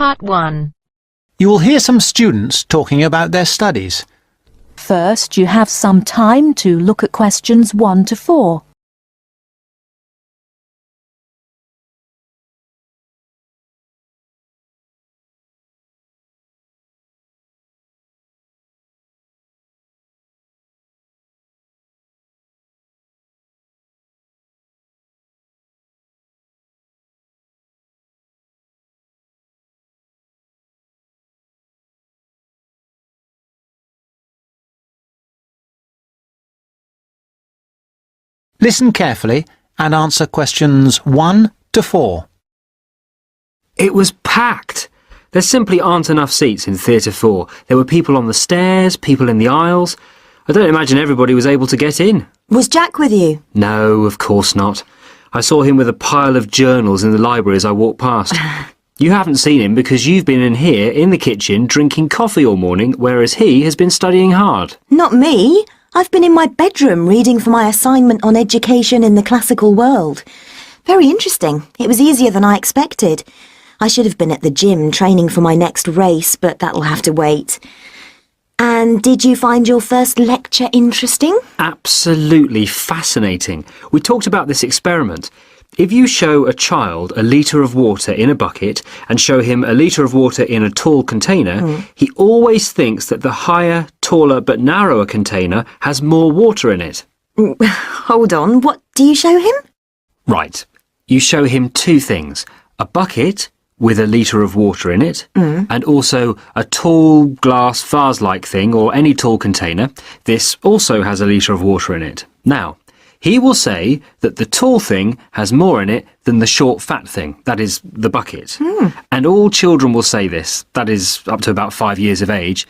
Part 1. You will hear some students talking about their studies. First, you have some time to look at questions 1 to 4. Listen carefully and answer questions 1 to 4. It was packed. There simply aren't enough seats in Theatre 4. There were people on the stairs, people in the aisles. I don't imagine everybody was able to get in. Was Jack with you? No, of course not. I saw him with a pile of journals in the library as I walked past. You haven't seen him because you've been in here in the kitchen drinking coffee all morning, whereas he has been studying hard. Not me. I've been in my bedroom reading for my assignment on education in the classical world. Very interesting. It was easier than I expected. I should have been at the gym training for my next race, but that'll have to wait. And did you find your first lecture interesting? Absolutely fascinating. We talked about this experiment. If you show a child a litre of water in a bucket and show him a litre of water in a tall container, he always thinks that the higher, taller but narrower container has more water in it. Hold on, what do you show him? Right. You show him two things. A bucket with a litre of water in it, and also a tall glass vase-like thing or any tall container. This also has a litre of water in it. Now, he will say that the tall thing has more in it than the short fat thing, that is, the bucket. And all children will say this, that is, up to about 5 years of age.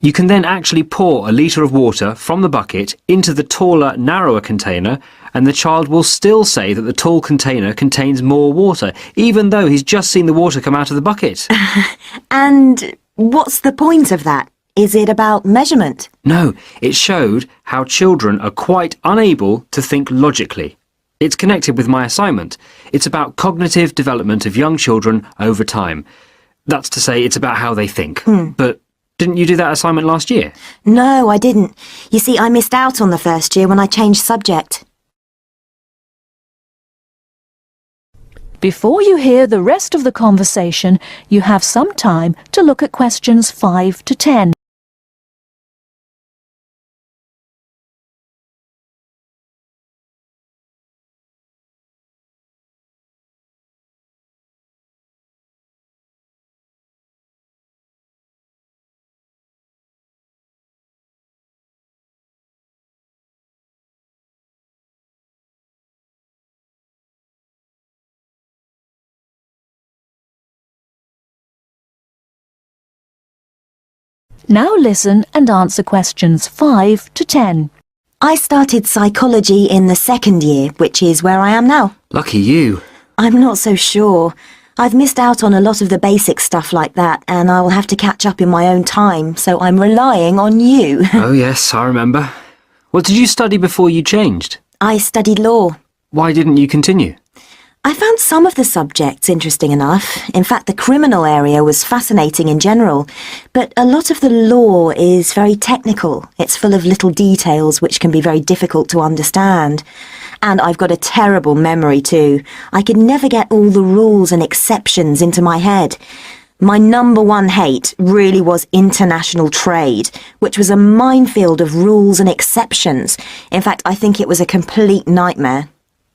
You can then actually pour a litre of water from the bucket into the taller, narrower container, and the child will still say that the tall container contains more water, even though he's just seen the water come out of the bucket. And what's the point of that? Is it about measurement? No, it showed how children are quite unable to think logically. It's connected with my assignment. It's about cognitive development of young children over time. That's to say, it's about how they think. But didn't you do that assignment last year? No, I didn't. You see, I missed out on the first year when I changed subject. Before you hear the rest of the conversation, you have some time to look at questions 5 to 10. Now listen and answer questions 5 to 10. I started psychology in the second year, which is where I am now. Lucky you. I'm not so sure. I've missed out on a lot of the basic stuff like that, and I will have to catch up in my own time, so I'm relying on you. Oh yes, I remember. What did you study before you changed? I studied law. Why didn't you continue? I found some of the subjects interesting enough. In fact, the criminal area was fascinating in general. But a lot of the law is very technical. It's full of little details which can be very difficult to understand. And I've got a terrible memory too. I could never get all the rules and exceptions into my head. My number one hate really was international trade, which was a minefield of rules and exceptions. In fact, I think it was a complete nightmare.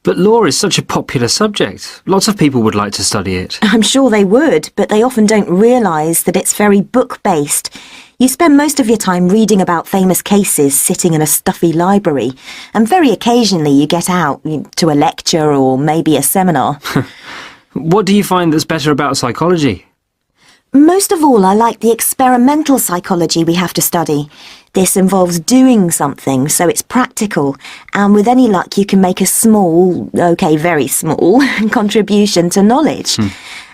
But law is such a popular subject. Lots of people would like to study it. I'm sure they would, but they often don't realise that it's very book-based. You spend most of your time reading about famous cases sitting in a stuffy library, and very occasionally you get out to a lecture or maybe a seminar. What do you find that's better about psychology? Most of all, I like the experimental psychology we have to study. This involves doing something, so it's practical, and with any luck you can make a small, very small, contribution to knowledge.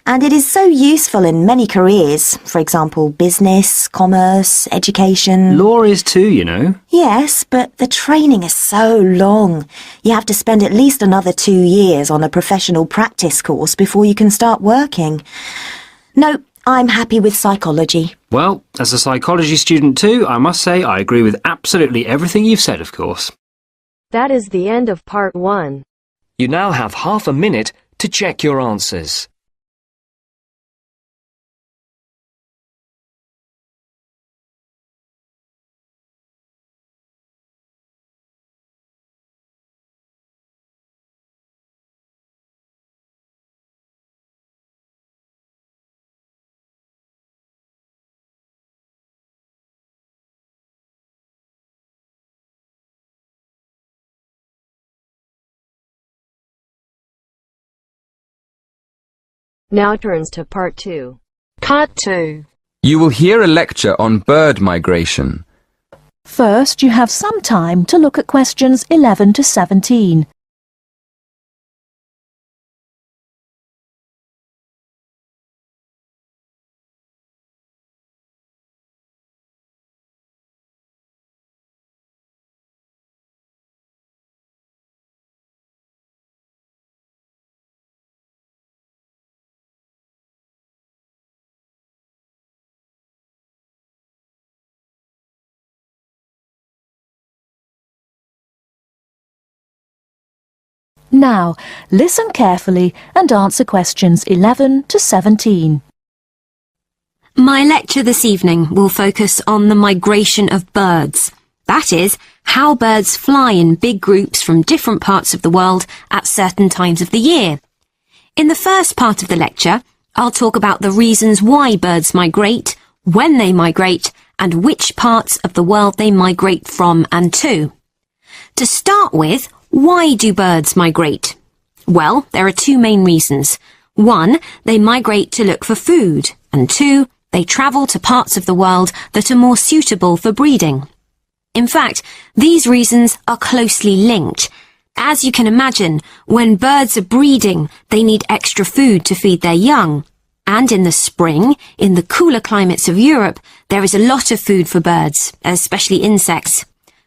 And it is so useful in many careers, for example, business, commerce, education. Law is too, you know. Yes, but the training is so long. You have to spend at least another 2 years on a professional practice course before you can start working. No, I'm happy with psychology. Well, as a psychology student too, I must say I agree with absolutely everything you've said, of course. That is the end of part 1. You now have half a minute to check your answers. Now turns to part 2. Part 2. You will hear a lecture on bird migration. First, you have some time to look at questions 11 to 17. Now, listen carefully and answer questions 11 to 17. My lecture this evening will focus on the migration of birds. That is, how birds fly in big groups from different parts of the world at certain times of the year. In the first part of the lecture, I'll talk about the reasons why birds migrate, when they migrate, and which parts of the world they migrate from and to. To start with, why do birds migrate? Well, there are two main reasons. One, they migrate to look for food, and two, they travel to parts of the world that are more suitable for breeding. In fact, these reasons are closely linked. As you can imagine, when birds are breeding, they need extra food to feed their young. And in the spring, in the cooler climates of Europe, there is a lot of food for birds, especially insects.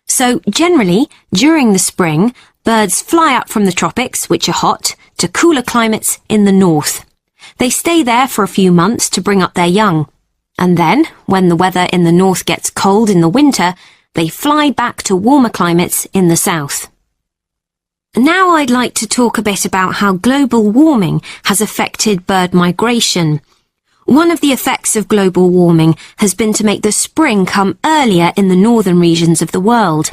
So, generally, during the spring, birds fly up from the tropics, which are hot, to cooler climates in the north. They stay there for a few months to bring up their young. And then, when the weather in the north gets cold in the winter, they fly back to warmer climates in the south. Now I'd like to talk a bit about how global warming has affected bird migration. One of the effects of global warming has been to make the spring come earlier in the northern regions of the world.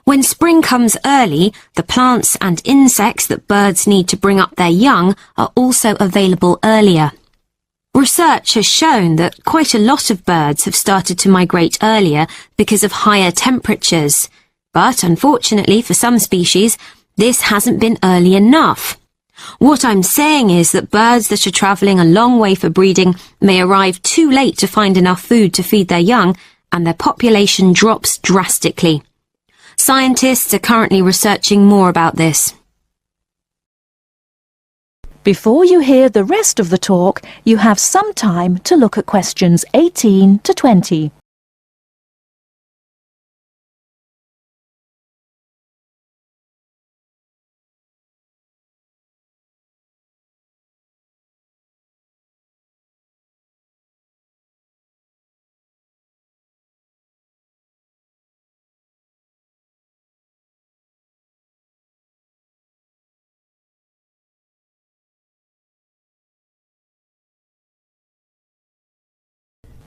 When spring comes early, the plants and insects that birds need to bring up their young are also available earlier. Research has shown that quite a lot of birds have started to migrate earlier because of higher temperatures. But unfortunately for some species, this hasn't been early enough. What I'm saying is that birds that are travelling a long way for breeding may arrive too late to find enough food to feed their young, and their population drops drastically. Scientists are currently researching more about this. Before you hear the rest of the talk, you have some time to look at questions 18 to 20.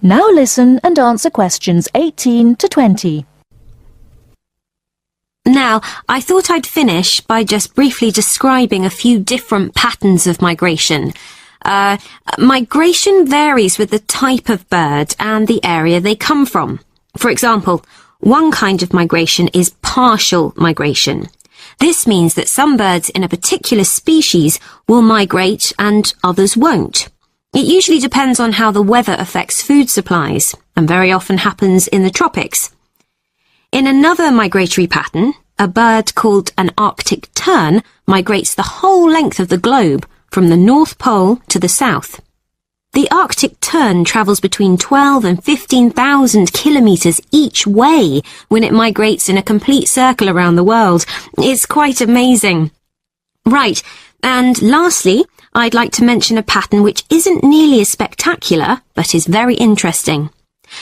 Now listen and answer questions 18 to 20. Now, I thought I'd finish by just briefly describing a few different patterns of migration. Migration varies with the type of bird and the area they come from. For example, one kind of migration is partial migration. This means that some birds in a particular species will migrate and others won't. It usually depends on how the weather affects food supplies, and very often happens in the tropics. In another migratory pattern, a bird called an Arctic tern migrates the whole length of the globe, from the North Pole to the South. The Arctic tern travels between 12 and 15,000 kilometres each way when it migrates in a complete circle around the world. It's quite amazing. Right, and lastly, I'd like to mention a pattern which isn't nearly as spectacular, but is very interesting.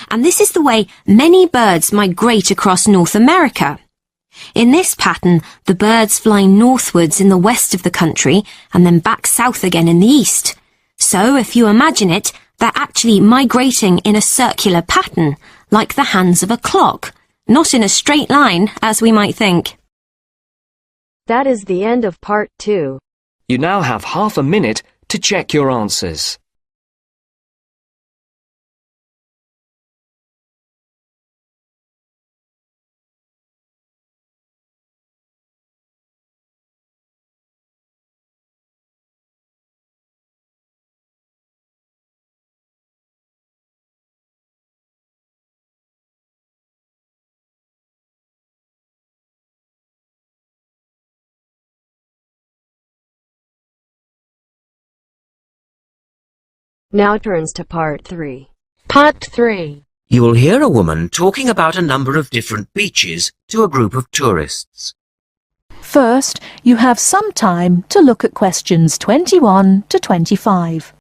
And this is the way many birds migrate across North America. In this pattern, the birds fly northwards in the west of the country and then back south again in the east. So, if you imagine it, they're actually migrating in a circular pattern, like the hands of a clock, not in a straight line, as we might think. That is the end of part 2. You now have half a minute to check your answers. Now turns to part 3. Part 3. You will hear a woman talking about a number of different beaches to a group of tourists. First, you have some time to look at questions 21 to 25.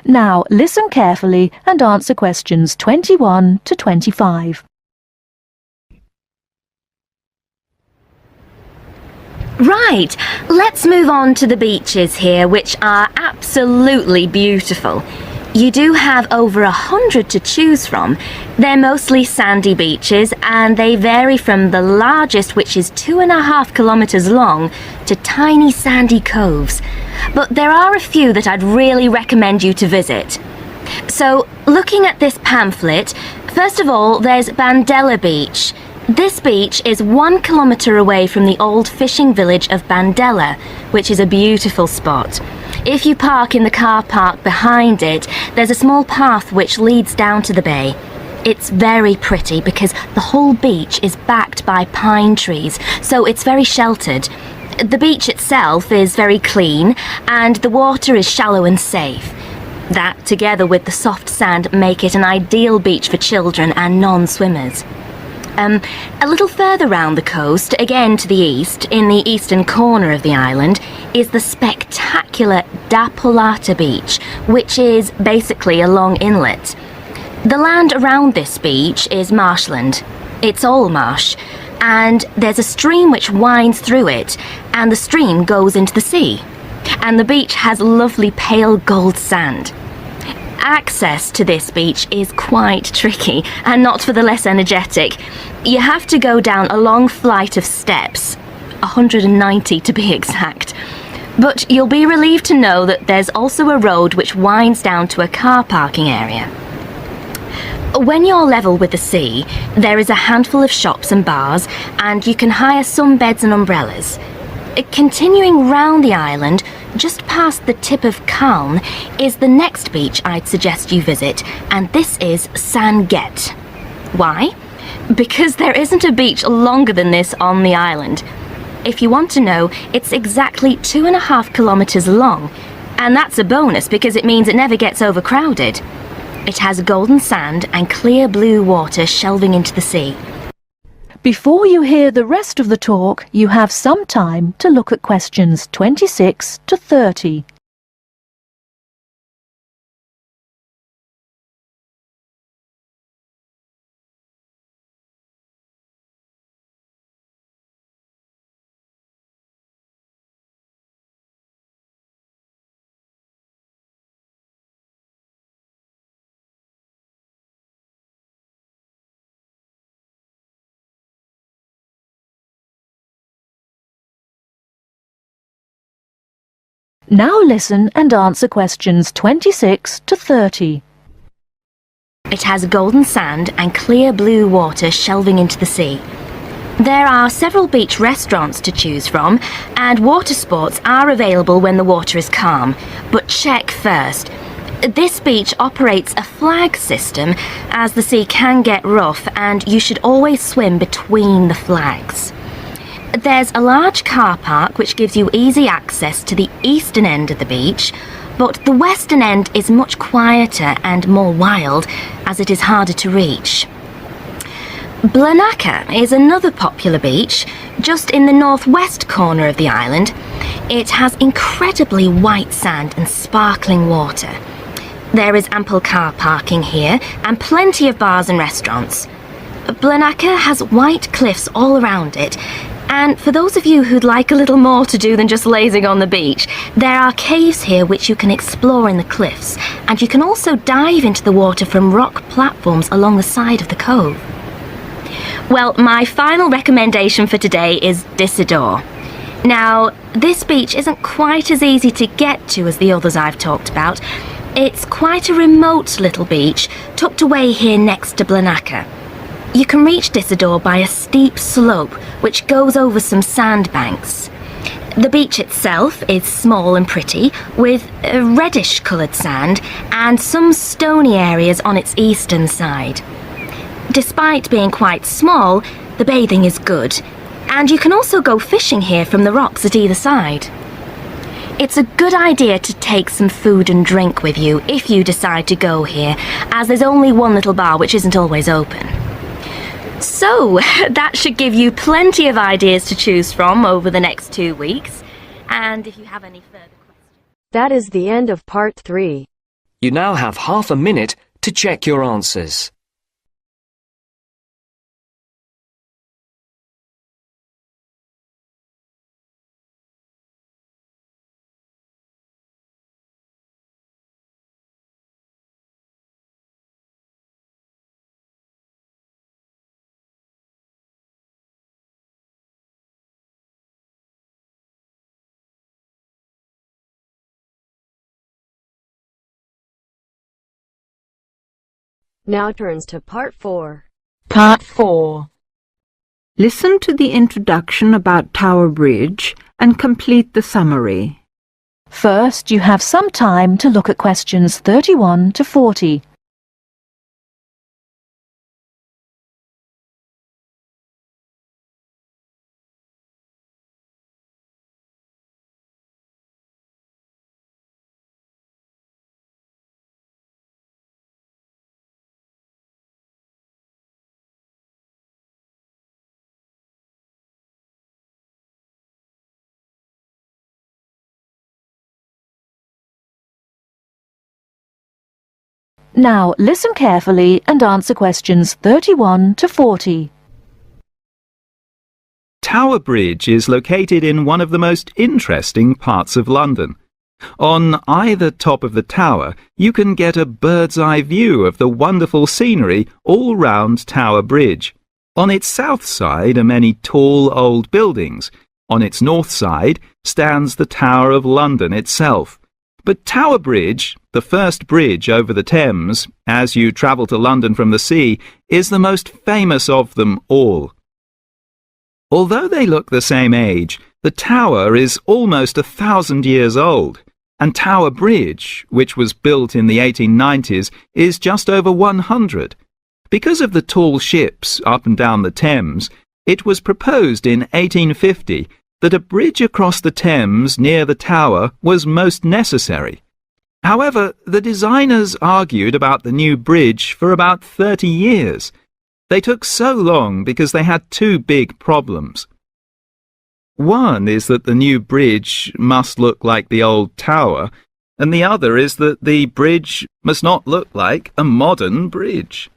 Now listen carefully and answer questions 21 to 25. Right, let's move on to the beaches here, which are absolutely beautiful. You do have over 100 to choose from. They're mostly sandy beaches and they vary from the largest, which is 2.5 kilometers long, to tiny sandy coves. But there are a few that I'd really recommend you to visit. So, looking at this pamphlet, first of all, there's Bandela Beach. This beach is 1 kilometre away from the old fishing village of Bandela, which is a beautiful spot. If you park in the car park behind it, there's a small path which leads down to the bay. It's very pretty because the whole beach is backed by pine trees, so it's very sheltered. The beach itself is very clean and the water is shallow and safe. That, together with the soft sand, make it an ideal beach for children and non-swimmers. A little further round the coast, again to the east, in the eastern corner of the island, is the spectacular Da Polata Beach, which is basically a long inlet. The land around this beach is marshland. It's all marsh, and there's a stream which winds through it, and the stream goes into the sea. And the beach has lovely pale gold sand. Access to this beach is quite tricky and not for the less energetic. You have to go down a long flight of steps, 190 to be exact. But you'll be relieved to know that there's also a road which winds down to a car parking area. When you're level with the sea, there is a handful of shops and bars, and you can hire some beds and umbrellas. Continuing round the island, just past the tip of Calne, is the next beach I'd suggest you visit, and this is San Get. Why? Because there isn't a beach longer than this on the island. If you want to know, it's exactly 2.5 kilometers long, and that's a bonus because it means it never gets overcrowded. It has golden sand and clear blue water shelving into the sea. Before you hear the rest of the talk, you have some time to look at questions 26 to 30. Now listen and answer questions 26 to 30. It has golden sand and clear blue water shelving into the sea. There are several beach restaurants to choose from, and water sports are available when the water is calm. But check first. This beach operates a flag system, as the sea can get rough, and you should always swim between the flags. There's a large car park which gives you easy access to the eastern end of the beach, but the western end is much quieter and more wild, as it is harder to reach. Blanaka is another popular beach, just in the northwest corner of the island. It has incredibly white sand and sparkling water. There is ample car parking here and plenty of bars and restaurants. Blanaka has white cliffs all around it, and for those of you who'd like a little more to do than just lazing on the beach, there are caves here which you can explore in the cliffs, and you can also dive into the water from rock platforms along the side of the cove. Well, my final recommendation for today is Disador. Now, this beach isn't quite as easy to get to as the others I've talked about. It's quite a remote little beach, tucked away here next to Blanaka. You can reach Disador by a steep slope which goes over some sandbanks. The beach itself is small and pretty, with a reddish-coloured sand and some stony areas on its eastern side. Despite being quite small, the bathing is good, and you can also go fishing here from the rocks at either side. It's a good idea to take some food and drink with you if you decide to go here, as there's only one little bar which isn't always open. So, that should give you plenty of ideas to choose from over the next 2 weeks, and if you have any further questions... That is the end of part 3. You now have half a minute to check your answers. Now turns to part 4. Part 4. Listen to the introduction about Tower Bridge and complete the summary. First, you have some time to look at questions 31 to 40. Now listen carefully and answer questions 31 to 40. Tower Bridge is located in one of the most interesting parts of London. On either top of the tower, you can get a bird's-eye view of the wonderful scenery all round Tower Bridge. On its south side are many tall old buildings. On its north side stands the Tower of London itself. But Tower Bridge, the first bridge over the Thames, as you travel to London from the sea, is the most famous of them all. Although they look the same age, the tower is almost 1,000 years old, and Tower Bridge, which was built in the 1890s, is just over 100. Because of the tall ships up and down the Thames, it was proposed in 1850 that a bridge across the Thames near the tower was most necessary. However, the designers argued about the new bridge for about 30 years. They took so long because they had two big problems. One is that the new bridge must look like the old tower, and the other is that the bridge must not look like a modern bridge.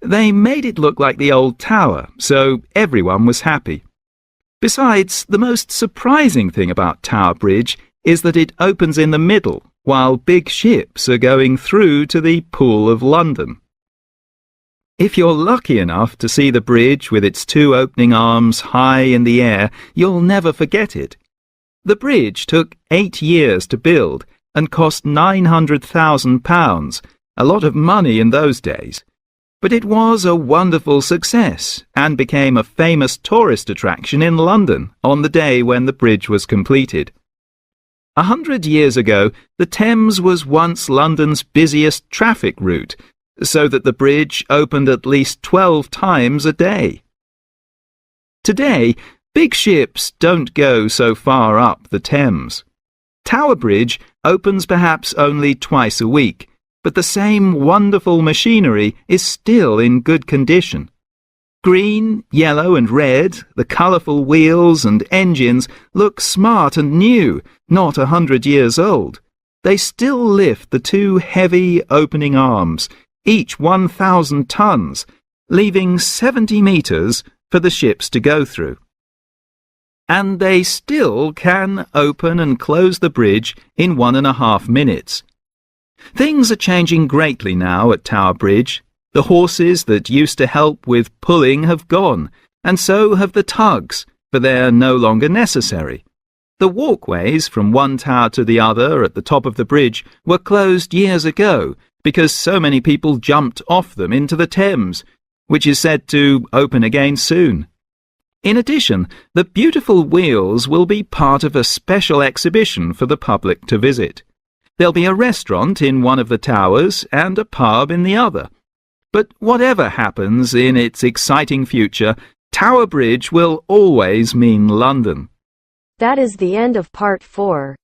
They made it look like the old tower, so everyone was happy. Besides, the most surprising thing about Tower Bridge is that it opens in the middle, while big ships are going through to the Pool of London. If you're lucky enough to see the bridge with its two opening arms high in the air, you'll never forget it. The bridge took 8 years to build and cost £900,000, a lot of money in those days. but it was a wonderful success and became a famous tourist attraction in London on the day when the bridge was completed. 100 years ago, the Thames was once London's busiest traffic route, so that the bridge opened at least 12 times a day. Today, big ships don't go so far up the Thames. Tower Bridge opens perhaps only twice a week, but the same wonderful machinery is still in good condition. Green, yellow and red, the colourful wheels and engines look smart and new, not 100 years old. They still lift the two heavy opening arms, each 1,000 tons, leaving 70 metres for the ships to go through. And they still can open and close the bridge in 1.5 minutes. Things are changing greatly now at Tower Bridge. The horses that used to help with pulling have gone, and so have the tugs, for they're no longer necessary. The walkways from one tower to the other at the top of the bridge were closed years ago because so many people jumped off them into the Thames, which is said to open again soon. In addition, the beautiful wheels will be part of a special exhibition for the public to visit. There'll be a restaurant in one of the towers and a pub in the other. But whatever happens in its exciting future, Tower Bridge will always mean London. That is the end of part 4.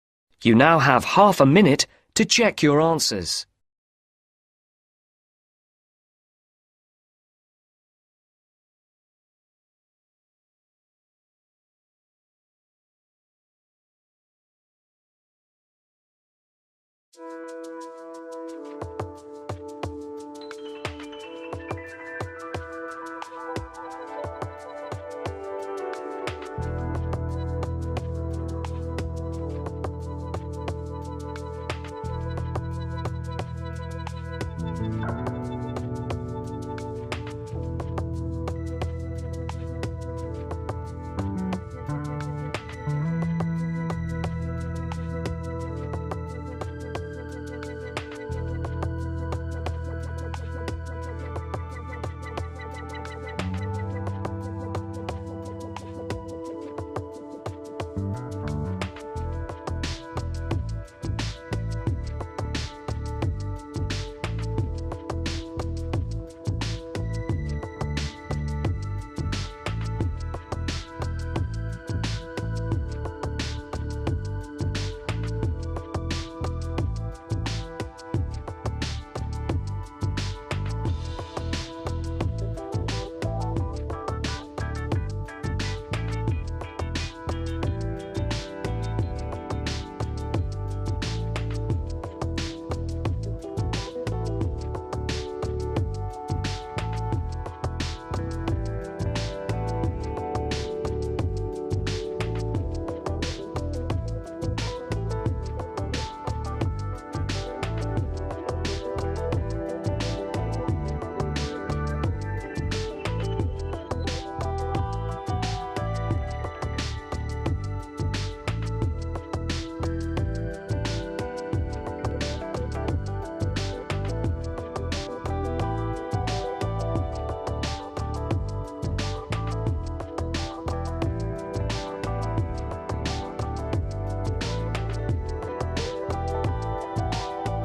You now have half a minute to check your answers.